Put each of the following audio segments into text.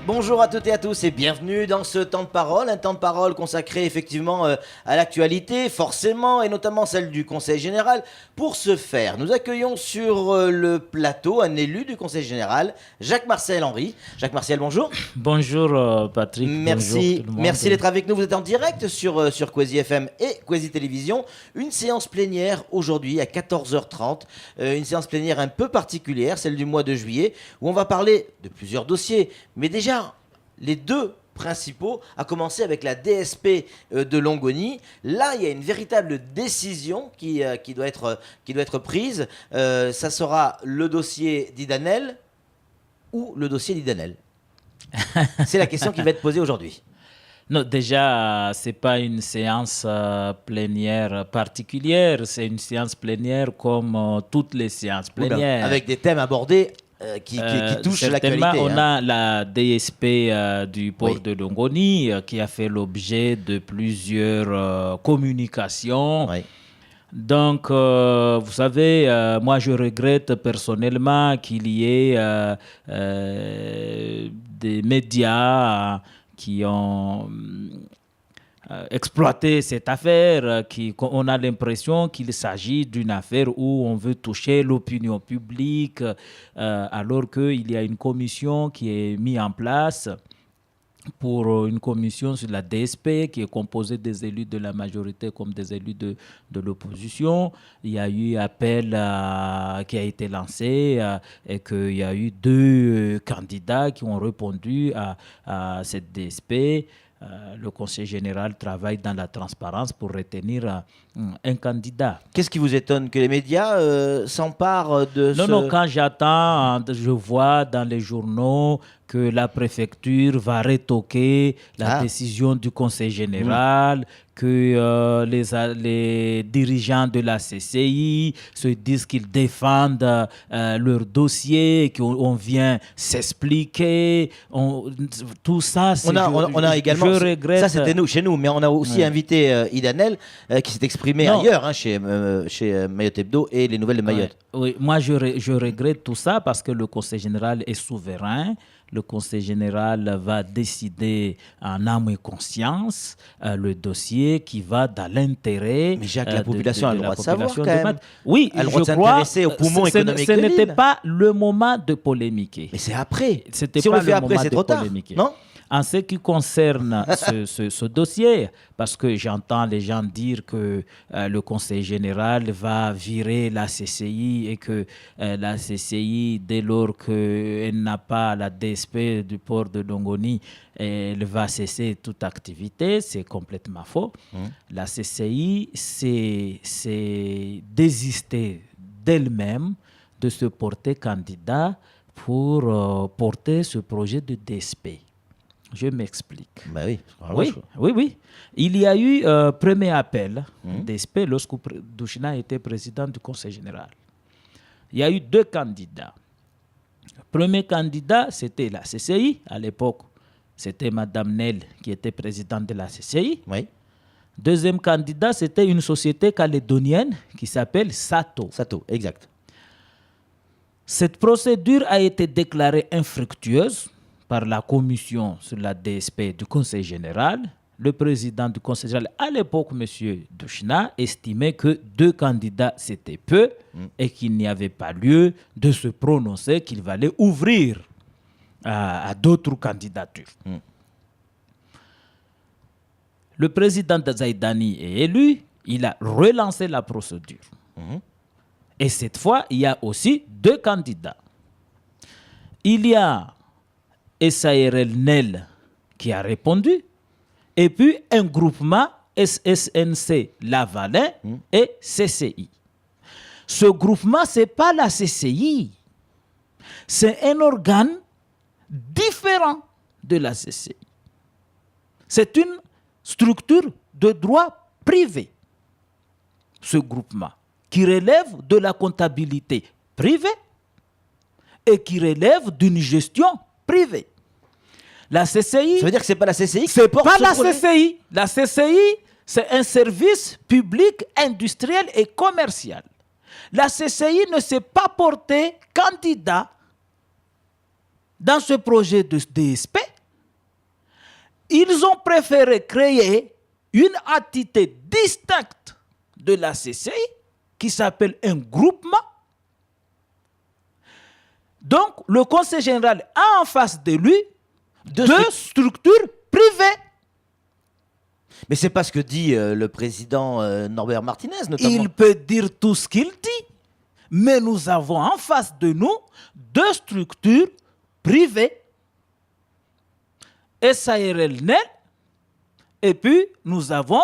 Bonjour à toutes et à tous et bienvenue dans ce temps de parole, un temps de parole consacré effectivement à l'actualité, forcément, et notamment celle du Conseil Général. Pour ce faire, nous accueillons sur le plateau un élu du Conseil Général, Jacques-Marcel Henry. Jacques-Marcel, bonjour. Bonjour Patrick. Merci d'être avec nous. Vous êtes en direct sur Kwezi FM et Kwezi Télévision. Une séance plénière aujourd'hui à 14h30, une séance plénière un peu particulière, celle du mois de juillet, où on va parler de plusieurs dossiers. Mais déjà, les deux principaux, à commencer avec la DSP de Longoni. Là, il y a une véritable décision qui doit être prise. Ça sera le dossier d'Idanel ou le dossier d'Idanel. C'est la question qui va être posée aujourd'hui. Non, déjà, ce n'est pas une séance plénière particulière, c'est une séance plénière comme toutes les séances plénières. Avec des thèmes abordés qui touchent l'actualité. On a la DSP du port de Longoni qui a fait l'objet de plusieurs communications. Oui. Donc, vous savez, moi je regrette personnellement qu'il y ait des médias qui ont exploiter cette affaire, on a l'impression qu'il s'agit d'une affaire où on veut toucher l'opinion publique, alors qu'il y a une commission qui est mise en place pour une commission sur la DSP qui est composée des élus de la majorité comme des élus de l'opposition. Il y a eu appel qui a été lancé et qu'il y a eu 2 candidats qui ont répondu à cette DSP. Le Conseil général travaille dans la transparence pour retenir un candidat. Qu'est-ce qui vous étonne? Que les médias s'emparent de Non, quand j'attends, je vois dans les journaux que la préfecture va retoquer la décision du Conseil général, que les dirigeants de la CCI se disent qu'ils défendent leur dossier, qu'on vient s'expliquer. Tout ça, on a également, je regrette. Ça, c'était chez nous, mais on a aussi invité Idanel qui s'est exprimé ailleurs, chez Mayotte Hebdo et les Nouvelles de Mayotte. Oui, moi, je regrette tout ça parce que le Conseil général est souverain. Le Conseil général va décider en âme et conscience le dossier qui va dans l'intérêt. Mais Jacques, la population a le droit de savoir quand même. Oui, elle a le droit de s'intéresser aux poumons économiques de l'île. Ce n'était l'île. pas le moment de polémiquer. Mais c'est après. C'était si pas on le fait le après, moment c'est de trop tard, polémiquer. non? En ce qui concerne ce dossier, parce que j'entends les gens dire que le Conseil général va virer la CCI et que la CCI, dès lors qu'elle n'a pas la DSP du port de Longoni, elle va cesser toute activité, c'est complètement faux. La CCI s'est désistée d'elle-même de se porter candidat pour porter ce projet de DSP. Je m'explique. Bah oui, oui. Il y a eu premier appel DSP lorsque Douchina était président du Conseil général. Il y a eu 2 candidats. Le premier candidat, c'était la CCI. À l'époque, c'était Mme Nel qui était présidente de la CCI. Oui. Deuxième candidat, c'était une société calédonienne qui s'appelle Sato. Sato, exact. Cette procédure a été déclarée infructueuse par la commission sur la DSP du Conseil général. Le président du Conseil général, à l'époque, M. Douchina, estimait que 2 candidats, c'était peu et qu'il n'y avait pas lieu de se prononcer, qu'il valait ouvrir à d'autres candidatures. Le président Zaïdani est élu, il a relancé la procédure. Et cette fois, il y a aussi 2 candidats. Il y a SARL NEL qui a répondu, et puis un groupement SSNC Lavalin et CCI. Ce groupement, ce n'est pas la CCI. C'est un organe différent de la CCI. C'est une structure de droit privé, ce groupement, qui relève de la comptabilité privée et qui relève d'une gestion privée. La CCI... Ça veut dire que ce n'est pas la CCI qui C'est porte pas ce la projet? CCI. La CCI, c'est un service public, industriel et commercial. La CCI ne s'est pas portée candidat dans ce projet de DSP. Ils ont préféré créer une entité distincte de la CCI qui s'appelle un groupement. Donc, le Conseil général a en face de lui deux structures privées. Mais c'est pas ce que dit le président Norbert Martinez, notamment. Il peut dire tout ce qu'il dit, mais nous avons en face de nous deux structures privées. SARL NEL, et puis nous avons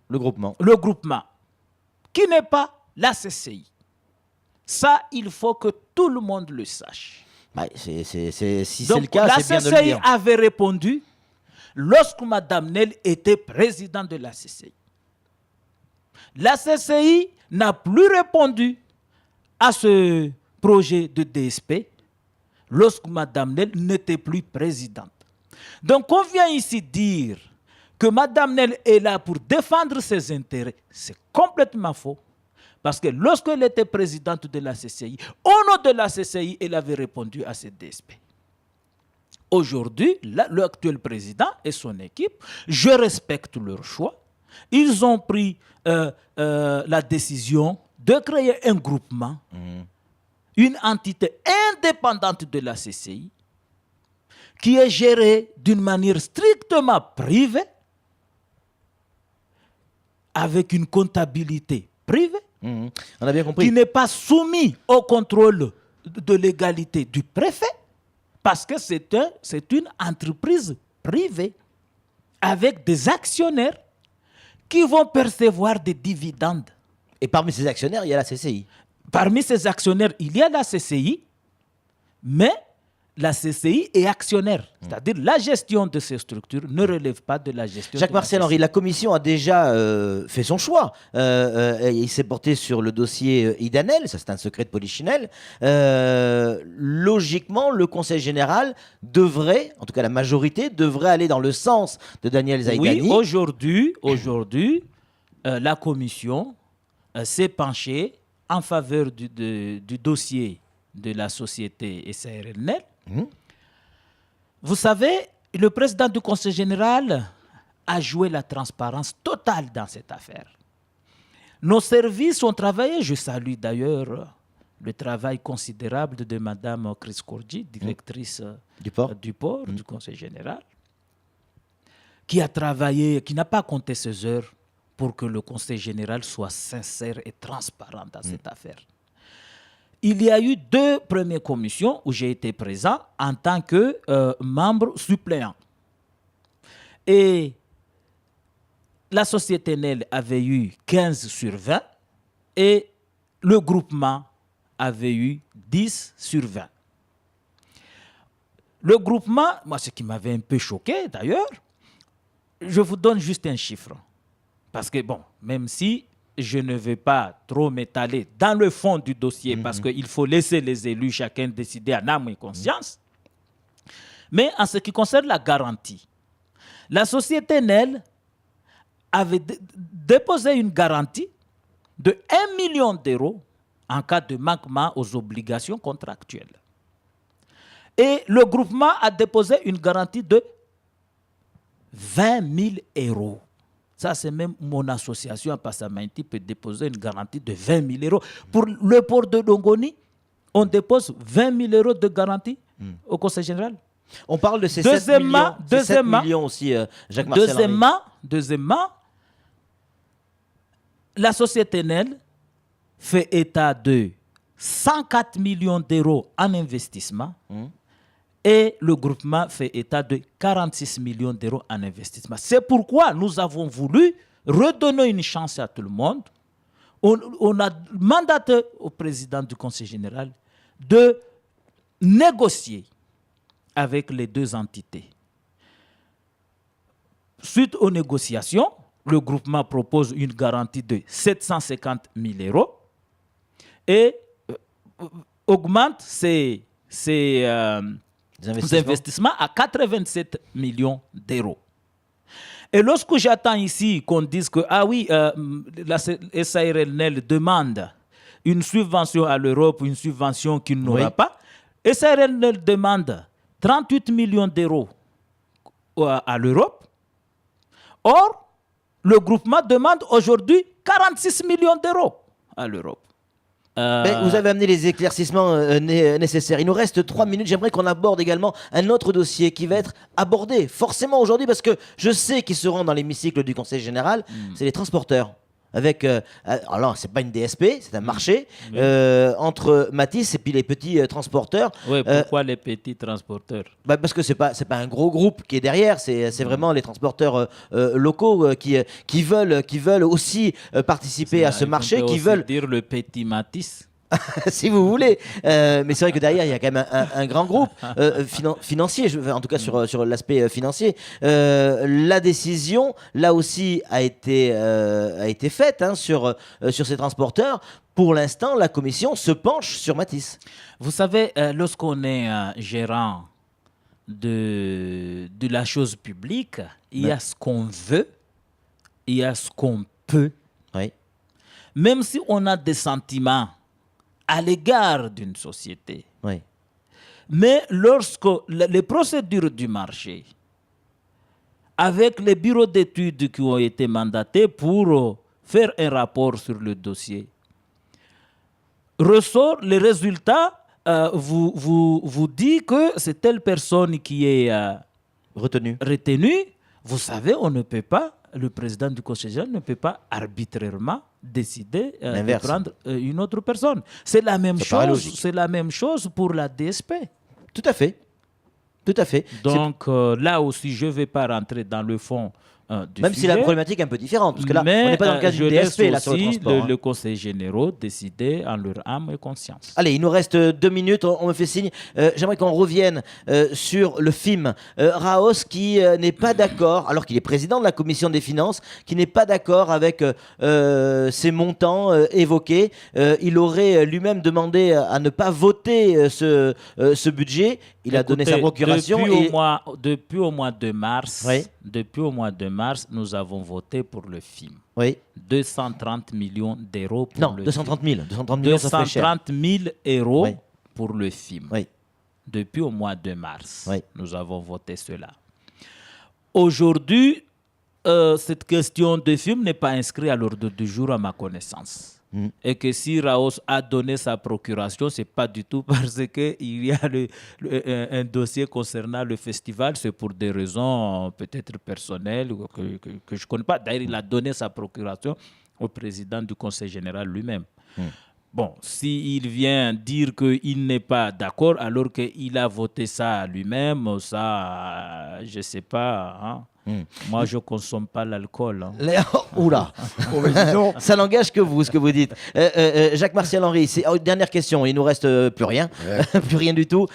Le groupement. le groupement, qui n'est pas la CCI. Ça, il faut que tout le monde le sache. Ouais, si c'est Donc, le cas, la c'est bien de le CCI dire. avait répondu lorsque Mme Nel était présidente de la CCI. La CCI n'a plus répondu à ce projet de DSP lorsque Mme Nel n'était plus présidente. Donc, on vient ici dire que Mme Nel est là pour défendre ses intérêts. C'est complètement faux. Parce que lorsqu'elle était présidente de la CCI, au nom de la CCI, elle avait répondu à ce DSP. Aujourd'hui, l'actuel président et son équipe, je respecte leur choix. Ils ont pris la décision de créer un groupement, une entité indépendante de la CCI, qui est gérée d'une manière strictement privée, avec une comptabilité privée, On a bien compris. qui n'est pas soumis au contrôle de légalité du préfet, parce que c'est une entreprise privée avec des actionnaires qui vont percevoir des dividendes. Et parmi ces actionnaires, il y a la CCI. Parmi ces actionnaires, il y a la CCI, mais la CCI est actionnaire. C'est-à-dire la gestion de ces structures ne relève pas de la gestion Jacques-Marcel de la Henry, la commission a déjà fait son choix. Il s'est porté sur le dossier Idanel, ça c'est un secret de Polichinelle. Logiquement, le Conseil général devrait, en tout cas la majorité, devrait aller dans le sens de Daniel Zaïdani. Oui, aujourd'hui, la commission s'est penchée en faveur du dossier de la société SARL NEL. Vous savez, le président du Conseil général a joué la transparence totale dans cette affaire. Nos services ont travaillé, je salue d'ailleurs le travail considérable de Mme Chris Korji, directrice du port du Conseil général, qui a travaillé, qui n'a pas compté ses heures pour que le Conseil général soit sincère et transparent dans cette affaire. Il y a eu 2 premières commissions où j'ai été présent en tant que membre suppléant. Et la société NEL avait eu 15 sur 20 et le groupement avait eu 10 sur 20. Le groupement, moi ce qui m'avait un peu choqué d'ailleurs, je vous donne juste un chiffre. Parce que bon, même si je ne vais pas trop m'étaler dans le fond du dossier parce qu'il faut laisser les élus chacun décider en âme et conscience. Mais en ce qui concerne la garantie, la société NEL avait déposé une garantie de 1 million d'euros en cas de manquement aux obligations contractuelles. Et le groupement a déposé une garantie de 20 000 euros. Ça, c'est même mon association à Passamainti peut déposer une garantie de 20 000 euros. Pour le port de Longoni, on dépose 20 000 euros de garantie au Conseil général. On parle de ces 7 millions aussi, Jacques-Marcel Henry. Deuxièmement, la société NEL fait état de 104 millions d'euros en investissement et le groupement fait état de 46 millions d'euros en investissement. C'est pourquoi nous avons voulu redonner une chance à tout le monde. On a mandaté au président du Conseil général de négocier avec les 2 entités. Suite aux négociations, le groupement propose une garantie de 750 000 euros et augmente ses Des investissements à 87 millions d'euros. Et lorsque j'attends ici qu'on dise que, ah oui, la SARL demande une subvention à l'Europe, une subvention qu'il n'aura pas, SARL demande 38 millions d'euros à l'Europe. Or, le groupement demande aujourd'hui 46 millions d'euros à l'Europe. Vous avez amené les éclaircissements nécessaires. Il nous reste 3 minutes. J'aimerais qu'on aborde également un autre dossier qui va être abordé forcément aujourd'hui parce que je sais qu'ils seront dans l'hémicycle du Conseil général. C'est les transporteurs. Avec, alors c'est pas une DSP, c'est un marché entre Matisse et puis les petits transporteurs. Oui, pourquoi les petits transporteurs? Parce que c'est pas un gros groupe qui est derrière, c'est vraiment les transporteurs locaux qui veulent aussi participer à ce marché, qui veulent dire le petit Matisse. si vous voulez. Mais c'est vrai que derrière, il y a quand même un grand groupe financier, en tout cas sur l'aspect financier. La décision, là aussi, a été faite sur ces transporteurs. Pour l'instant, la commission se penche sur Matisse. Vous savez, lorsqu'on est gérant de la chose publique, il y a ce qu'on veut, il y a ce qu'on peut. Oui. Même si on a des sentiments à l'égard d'une société. Oui. Mais lorsque les procédures du marché, avec les bureaux d'études qui ont été mandatés pour faire un rapport sur le dossier, ressort les résultats, vous dit que c'est telle personne qui est retenue. Vous savez, on ne peut pas, le président du Conseil général ne peut pas arbitrairement décider de prendre une autre personne. C'est la même chose. C'est la même chose pour la DSP. Tout à fait. Tout à fait. Donc là aussi, je ne vais pas rentrer dans le fond du Même sujet. si la problématique est un peu différente, parce que là, on n'est pas dans le cas d'une DSP là, sur le transport. Le Conseil général décider en leur âme et conscience. Allez, il nous reste 2 minutes, on me fait signe. J'aimerais qu'on revienne sur le film. Raos qui n'est pas d'accord, alors qu'il est président de la commission des finances, qui n'est pas d'accord avec ces montants évoqués. Il aurait lui-même demandé à ne pas voter ce budget. Il a donné sa procuration. Depuis au mois de mars, nous avons voté pour le film. Oui. 230 millions d'euros pour non, le 230 000. 230 000 euros oui. pour le film. Oui. Depuis au mois de mars, oui. nous avons voté cela. Aujourd'hui, cette question de film n'est pas inscrite à l'ordre du jour à ma connaissance. Et que si Raos a donné sa procuration, ce n'est pas du tout parce qu'il y a un dossier concernant le festival, c'est pour des raisons peut-être personnelles que je ne connais pas. D'ailleurs, il a donné sa procuration au président du Conseil général lui-même. Bon, s'il vient dire qu'il n'est pas d'accord alors qu'il a voté ça lui-même, ça, je ne sais pas. Hein. Moi, je ne consomme pas l'alcool. Hein. Oula, ça n'engage que vous, ce que vous dites. Jacques Martial Henry, dernière question, il ne nous reste plus rien, plus rien du tout.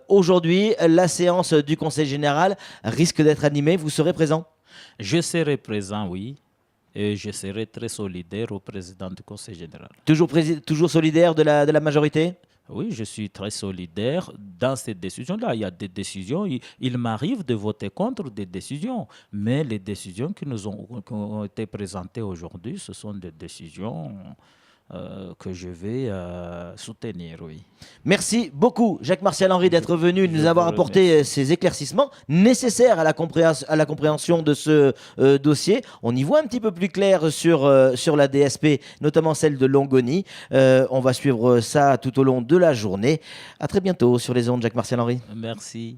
Aujourd'hui, la séance du Conseil général risque d'être animée, vous serez présent? Je serai présent, oui. Et je serai très solidaire au président du Conseil général. Toujours solidaire de la majorité? Oui, je suis très solidaire dans ces décisions-là. Il y a des décisions, il m'arrive de voter contre des décisions, mais les décisions qui ont été présentées aujourd'hui, ce sont des décisions que je vais soutenir, oui. Merci beaucoup, Jacques Martial Henry, d'être venu nous avoir apporté ces éclaircissements nécessaires à la compréhension de ce dossier. On y voit un petit peu plus clair sur la DSP, notamment celle de Longoni. On va suivre ça tout au long de la journée. À très bientôt sur les ondes, Jacques Martial Henry. Merci.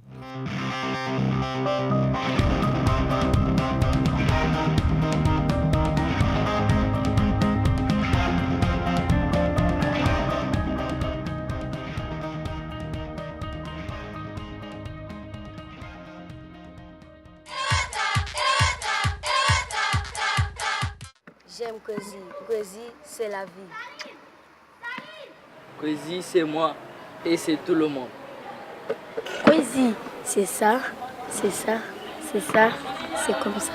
J'aime Kwesi. Kwesi, c'est la vie. Kwesi, c'est moi et c'est tout le monde. Kwesi, c'est ça, c'est ça, c'est ça, c'est comme ça.